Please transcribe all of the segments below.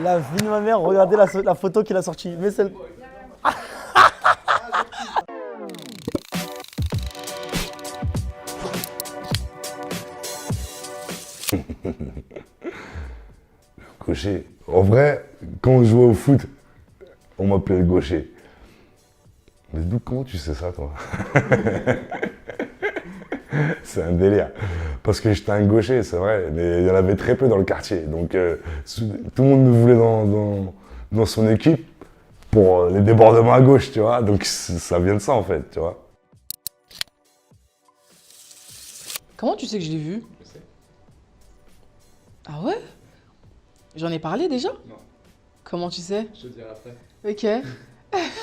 La vie de ma mère, regardez la photo qu'il a sortie. Mais celle. Gaucher. En vrai, quand on jouait au foot, on m'appelait le gaucher. Mais d'où, comment tu sais ça, toi? C'est un délire. Parce que j'étais un gaucher, c'est vrai, mais il y en avait très peu dans le quartier. Donc tout le monde me voulait dans son équipe pour les débordements à gauche, tu vois. Donc ça vient de ça, en fait, tu vois. Comment tu sais que je l'ai vu? Je sais. Ah ouais? J'en ai parlé déjà? Non, Comment tu sais? je te dirai après. Ok.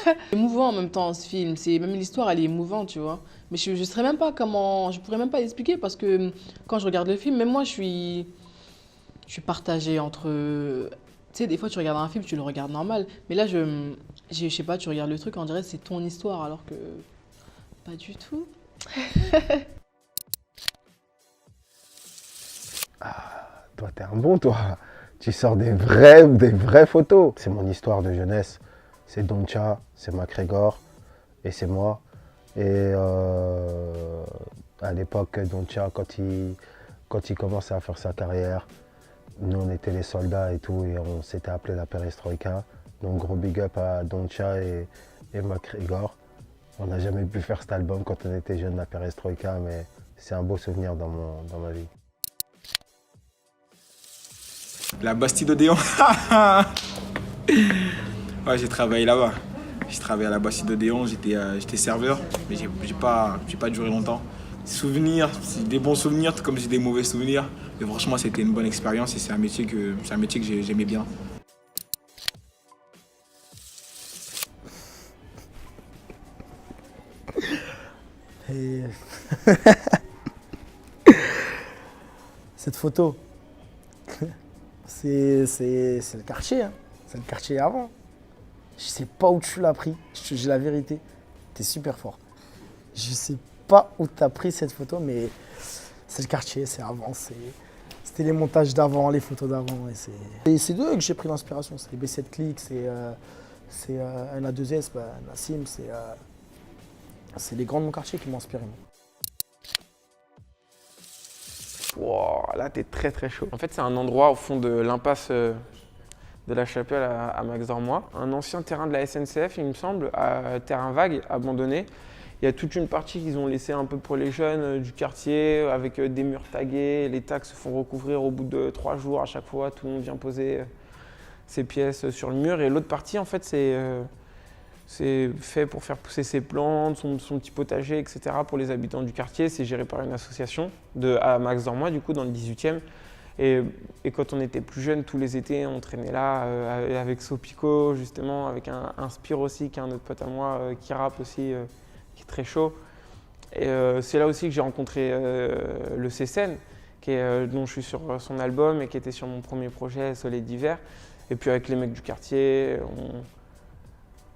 C'est émouvant en même temps ce film, même l'histoire elle est émouvante, tu vois. Mais je saurais même pas comment, je pourrais même pas l'expliquer parce que quand je regarde le film, même moi je suis partagée entre, tu sais, des fois tu regardes un film, tu le regardes normal, mais là je sais pas, tu regardes le truc, on dirait que c'est ton histoire alors que pas du tout. Toi, t'es un bon, toi. Tu sors des vraies photos. C'est mon histoire de jeunesse. C'est Doncha, c'est McGregor et c'est moi. Et à l'époque, Doncha, quand il commençait à faire sa carrière, nous, on était les soldats et tout, et on s'était appelé la Perestroïka. Donc, gros big up à Doncha et McGregor. On n'a jamais pu faire cet album quand on était jeune, la Perestroïka, mais c'est un beau souvenir dans ma vie. La Bastille d'Odéon. Ouais, j'ai travaillé là-bas. J'ai travaillé à la Bastille d'Odéon, j'étais serveur, mais j'ai pas duré longtemps. Souvenirs, c'est des bons souvenirs, tout comme j'ai des mauvais souvenirs. Mais franchement, c'était une bonne expérience et c'est un métier que j'aimais bien. Et cette photo, c'est le quartier, hein. C'est le quartier avant. Je sais pas où tu l'as pris, je te dis la vérité. T'es super fort. Je sais pas où t'as pris cette photo, mais c'est le quartier, c'est avant. C'était les montages d'avant, les photos d'avant. Et c'est d'eux que j'ai pris l'inspiration. C'est les B7 Click, c'est NA2S, Nassim, c'est les grands de mon quartier qui m'ont inspiré. Wow, là, t'es très très chaud. En fait, c'est un endroit au fond de l'impasse de la Chapelle à Max-Dormois. Un ancien terrain de la SNCF, il me semble, terrain vague, abandonné. Il y a toute une partie qu'ils ont laissée un peu pour les jeunes du quartier, avec des murs tagués. Les tags se font recouvrir au bout de 3 jours à chaque fois. Tout le monde vient poser ses pièces sur le mur. Et l'autre partie, en fait, c'est fait pour faire pousser ses plantes, son petit potager, etc. pour les habitants du quartier. C'est géré par une association à Max-Dormois, du coup, dans le 18e. Et quand on était plus jeunes, tous les étés, on traînait là avec Sopico, justement, avec un Spire aussi, qui est un autre pote à moi, qui rappe aussi, qui est très chaud. Et c'est là aussi que j'ai rencontré le Cécène, dont je suis sur son album et qui était sur mon premier projet, Soleil d'hiver. Et puis avec les mecs du quartier,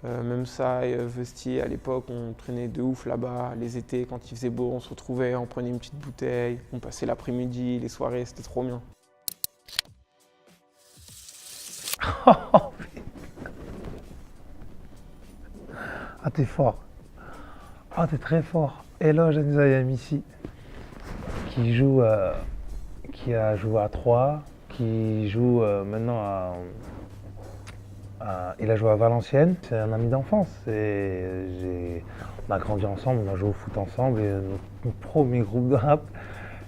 même ça, et Vesti, à l'époque, on traînait de ouf là-bas. Les étés, quand il faisait beau, on se retrouvait, on prenait une petite bouteille, on passait l'après-midi, les soirées, c'était trop bien. Ah, t'es fort. Ah, t'es très fort. Éloge Nzayam ici, qui a joué à Troyes, qui joue maintenant il a joué à Valenciennes. C'est un ami d'enfance. On a grandi ensemble, on a joué au foot ensemble. Et notre premier groupe de rap,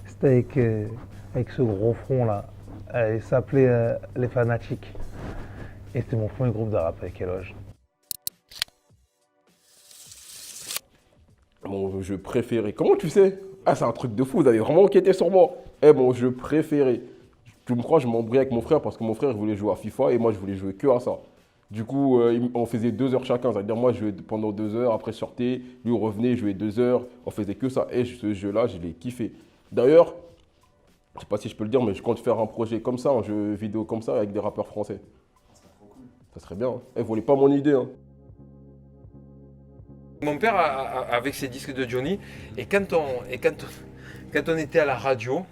c'était avec ce gros front là. Il s'appelait Les Fanatiques. Et c'était mon premier groupe de rap avec Éloge. Mon jeu préféré. Comment tu sais? Ah, c'est un truc de fou, vous avez vraiment enquêté sur moi. Mon jeu préféré. Tu me crois, je m'embrouillais avec mon frère parce que mon frère il voulait jouer à FIFA et moi je voulais jouer que à ça. Du coup, on faisait 2 heures chacun. C'est-à-dire, moi je jouais pendant 2 heures, après je sortais, lui on revenait, je jouais 2 heures. On faisait que ça. Et ce jeu-là, je l'ai kiffé. D'ailleurs, je sais pas si je peux le dire, mais je compte faire un projet comme ça, un jeu vidéo comme ça avec des rappeurs français. Ça serait trop cool. Ça serait bien. Vous volez pas mon idée, hein. Mon père avec ses disques de Johnny, et quand on était à la radio,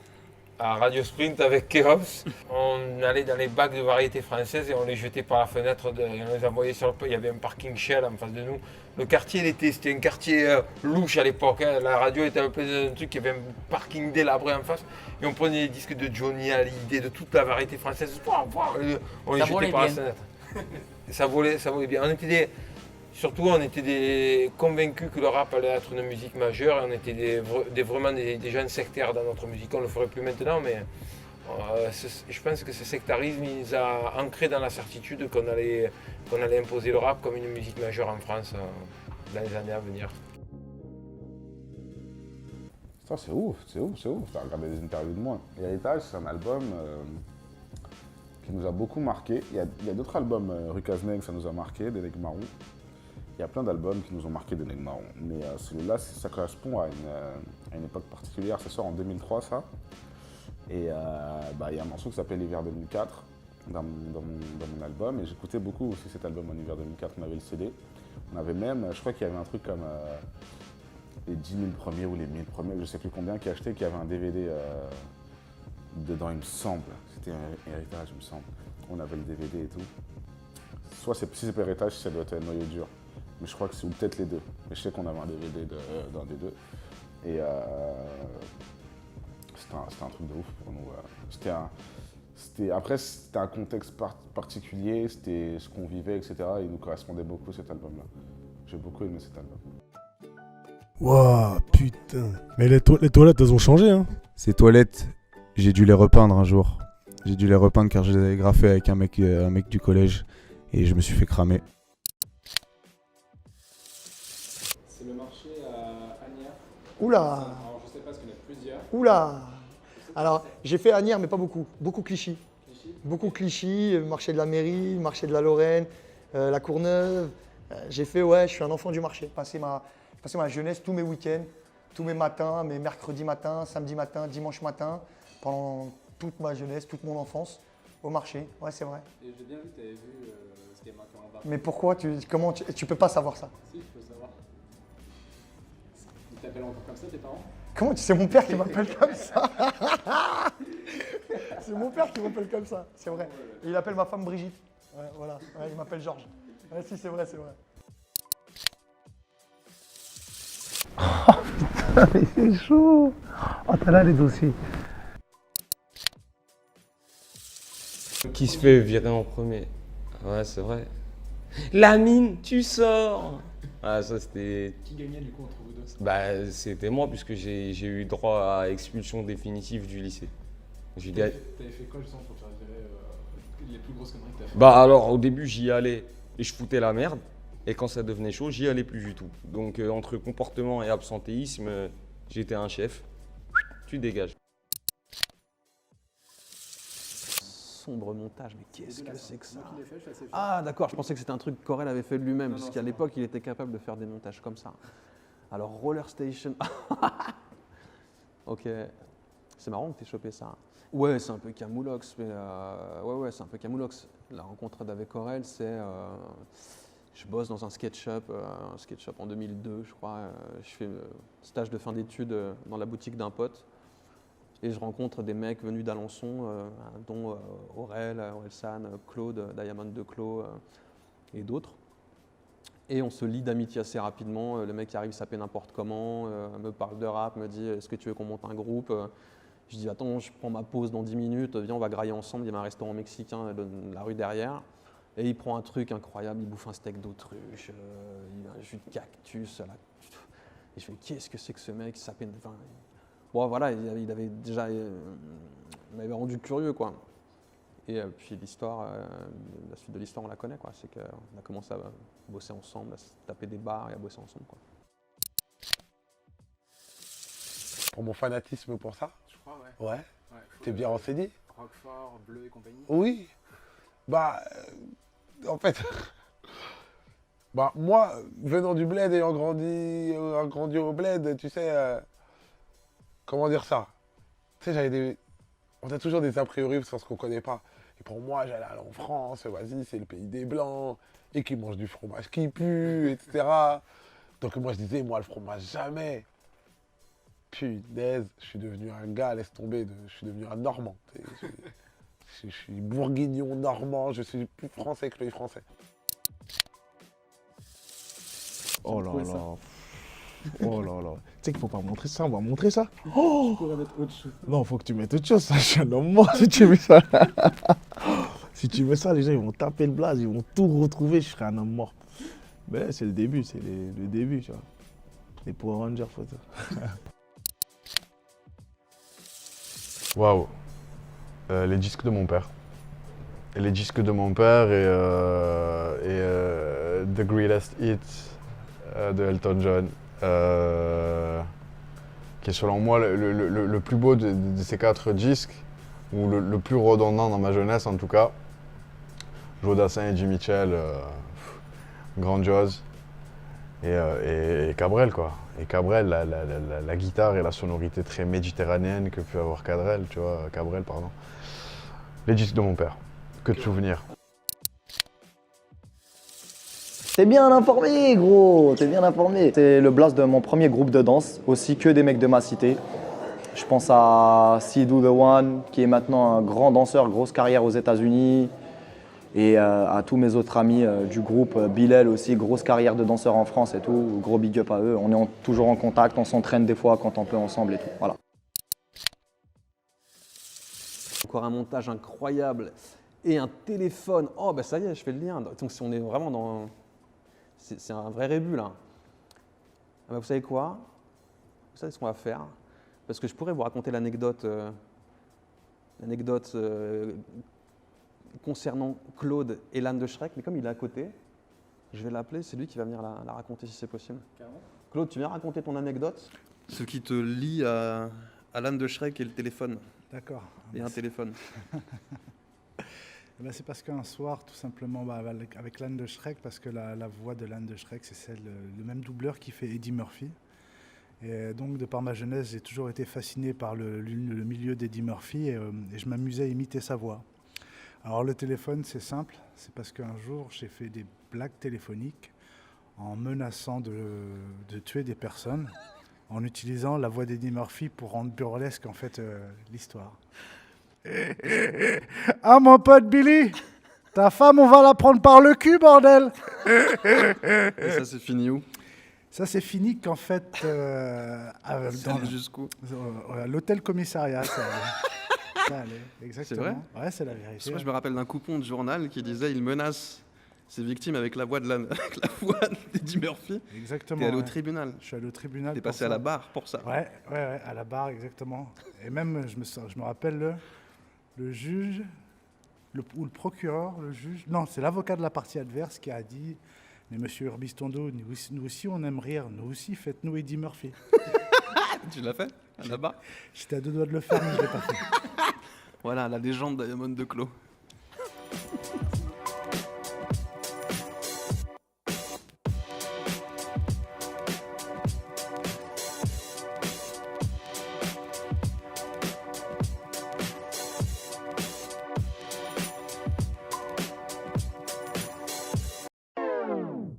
à Radio Sprint avec Keops. On allait dans les bacs de variété française et on les jetait par la fenêtre, on les envoyait sur le pont. Il y avait un parking Shell en face de nous. Le quartier, c'était un quartier louche à l'époque. Hein. La radio était un peu un truc, il y avait un parking délabré en face. Et on prenait les disques de Johnny Hallyday, de toute la variété française. On les jetait par la fenêtre. Ça volait bien. Surtout, on était des convaincus que le rap allait être une musique majeure et on était vraiment des jeunes sectaires dans notre musique. On ne le ferait plus maintenant, mais je pense que ce sectarisme il nous a ancré dans la certitude qu'on allait imposer le rap comme une musique majeure en France dans les années à venir. Ça, c'est ouf. T'as regardé des interviews de moi. Héritage, c'est un album qui nous a beaucoup marqué. Il y a d'autres albums, Rukazneg, ça nous a marqué, des Nègres Marrons. Il y a plein d'albums qui nous ont marqué des Nègres Marrons. Mais celui-là, ça correspond à une époque particulière. Ça sort en 2003, ça. Et il y a un morceau qui s'appelle L'hiver 2004 dans mon album. Et j'écoutais beaucoup aussi cet album en hiver 2004. On avait le CD. On avait même, je crois qu'il y avait un truc comme les 10 000 premiers ou les 1000 premiers, je ne sais plus combien, qui achetaient, qui avait un DVD dedans, il me semble. C'était un Héritage, il me semble. On avait le DVD et tout. Soit si c'est pas Héritage, ça doit être Noyau dur. Mais je crois que c'est peut-être les deux. Mais je sais qu'on avait un DVD d'un des deux. Et c'était un truc de ouf pour nous. Après, c'était un contexte particulier, c'était ce qu'on vivait, etc. Et il nous correspondait beaucoup cet album-là. J'ai beaucoup aimé cet album. Waouh, putain. Mais les toilettes, elles ont changé, hein. Ces toilettes, j'ai dû les repeindre un jour. J'ai dû les repeindre car je les avais graffées avec un mec du collège et je me suis fait cramer. C'est le marché à Asnières. Oula. Alors je sais pas, parce qu'il y en a plusieurs. Oula. Alors, j'ai fait Asnières, mais pas beaucoup. Beaucoup Clichy. Beaucoup Clichy, marché de la mairie, marché de la Lorraine, la Courneuve. J'ai fait, je suis un enfant du marché. J'ai passé ma jeunesse, tous mes week-ends, tous mes matins, mes mercredis matins, samedi matin, dimanche matin, pendant toute ma jeunesse, toute mon enfance, au marché. Ouais, c'est vrai. Et j'ai bien vu que tu avais vu ce qui est marqué en bas. Mais pourquoi tu peux pas savoir ça? Si, je peux savoir. Ils t'appellent encore comme ça, tes parents? Comment? C'est mon père qui m'appelle comme ça. C'est mon père qui m'appelle comme ça, c'est vrai. Et il appelle ma femme Brigitte. Ouais, voilà, ouais, il m'appelle Georges. Ouais, si, c'est vrai, c'est vrai. Oh putain, mais c'est chaud. Oh, t'as là les dossiers. Qui se fait virer en premier? Ouais, c'est vrai. Lamine, tu sors! Ah, ça c'était. Qui gagnait du coup entre vous deux? Bah, c'était moi, puisque j'ai eu droit à expulsion définitive du lycée. T'avais fait quoi justement pour te faire virer les plus grosses conneries que t'as fait? Bah, alors au début, j'y allais et je foutais la merde. Et quand ça devenait chaud, j'y allais plus du tout. Donc, entre comportement et absentéisme, j'étais un chef. Tu dégages. Sombre montage, mais qu'est-ce que c'est que ça? Ah d'accord, je pensais que c'était un truc qu'Aurel avait fait de lui-même, parce qu'à l'époque il était capable de faire des montages comme ça. Alors Roller Station, ok, c'est marrant que t'aies chopé ça. Ouais, c'est un peu Camoulox, mais ouais, c'est un peu Camoulox. La rencontre avec Aurel, c'est, je bosse dans un sketch shop en 2002, je crois. Je fais stage de fin d'études dans la boutique d'un pote. Et je rencontre des mecs venus d'Alençon, dont Aurel San, Claude, Diamond de Clos et d'autres. Et on se lie d'amitié assez rapidement. Le mec qui arrive s'appelle n'importe comment, me parle de rap, me dit « Est-ce que tu veux qu'on monte un groupe ?» Je dis « Attends, je prends ma pause dans 10 minutes, viens, on va grailler ensemble. » Il y a un restaurant mexicain de la rue derrière. Et il prend un truc incroyable, il bouffe un steak d'autruche, il a un jus de cactus. Et je fais « Qu'est-ce que c'est que ce mec ?» Bon, voilà, il avait déjà, il m'avait rendu curieux, quoi. Et puis l'histoire, la suite de l'histoire, on la connaît, quoi. C'est qu'on a commencé à bosser ensemble, à se taper des bars et à bosser ensemble, quoi. Pour mon fanatisme pour ça? Je crois, ouais. Ouais. T'es bien renseigné? Roquefort, Bleu et compagnie. Oui. En fait, moi, venant du bled, ayant grandi au bled, tu sais. Comment dire ça? Tu sais, on a toujours des a priori sur ce qu'on connaît pas. Et pour moi, j'allais aller en France, vas-y, c'est le pays des Blancs, et qui mangent du fromage qui pue, etc. Donc moi, je disais, moi, le fromage, jamais. punaise, je suis devenu un gars, laisse tomber, je suis devenu un Normand. Je suis bourguignon, normand, je suis plus français que les Français. Oh là là. Oh là là. Tu sais qu'il faut pas montrer ça, on va montrer ça. Oh, Je pourrais mettre autre chose. non, faut que tu mettes autre chose, ça. Je suis un homme mort si tu mets ça. Si tu mets ça, les gens ils vont taper le blaze, ils vont tout retrouver, je serai un homme mort. Mais c'est le début, c'est le début, tu vois. Les Power Rangers photos. Waouh. Les disques de mon père. Et les disques de mon père et The Greatest Hits de Elton John. Qui est selon moi le plus beau de ces 4 disques, ou le plus redondant dans ma jeunesse en tout cas. Joe Dassin et Jimmy Mitchell, grandiose. Et Cabrel quoi. Et Cabrel, la guitare et la sonorité très méditerranéenne que peut avoir Cabrel, pardon. Les disques de mon père, que de souvenirs. T'es bien informé, gros, t'es bien informé. C'est le blast de mon premier groupe de danse, aussi que des mecs de ma cité. Je pense à Sidou The One, qui est maintenant un grand danseur, grosse carrière aux États-Unis. Et à tous mes autres amis du groupe, Bilal aussi, grosse carrière de danseur en France et tout. Gros big up à eux. On est toujours en contact, on s'entraîne des fois quand on peut ensemble et tout. Voilà. Encore un montage incroyable et un téléphone. Oh, bah ça y est, je fais le lien. Donc, si on est vraiment dans. C'est un vrai rébut là. Ah bah, vous savez quoi? Vous savez ce qu'on va faire? Parce que je pourrais vous raconter l'anecdote concernant Claude et l'âne de Shrek, mais comme il est à côté, je vais l'appeler, c'est lui qui va venir la raconter si c'est possible. Carrément. Claude, tu viens raconter ton anecdote? Ce qui te lie à l'âne de Shrek et le téléphone. D'accord. Et un téléphone. Ben, c'est parce qu'un soir, tout simplement, avec l'âne de Shrek, parce que la voix de l'âne de Shrek, c'est celle, le même doubleur qui fait Eddie Murphy. Et donc, de par ma jeunesse, j'ai toujours été fasciné par le milieu d'Eddie Murphy et je m'amusais à imiter sa voix. Alors, le téléphone, c'est simple. C'est parce qu'un jour, j'ai fait des blagues téléphoniques en menaçant de tuer des personnes, en utilisant la voix d'Eddie Murphy pour rendre burlesque, en fait, l'histoire. Ah, mon pote Billy, ta femme, on va la prendre par le cul, bordel. Et ça, c'est fini où? Ça, c'est fini qu'en fait, jusqu'où? À l'hôtel commissariat, ça allait, exactement. C'est vrai? Ouais, c'est la vérité. Moi, je me rappelle d'un coupon de journal qui disait il menace ses victimes avec la voix d'Eddie Murphy. Exactement. T'es allé au tribunal. Je suis allé au tribunal. T'es passé à la barre pour ça. Ouais, à la barre, exactement. Et même, je me rappelle le juge, ou le procureur, le juge. Non, c'est l'avocat de la partie adverse qui a dit. Mais monsieur Urbistondo, nous aussi on aime rire, nous aussi faites-nous Eddie Murphy. Tu l'as fait là-bas? J'étais à 2 doigts de le faire, mais je l'ai pas fait. Voilà, la légende Diamond de Clos.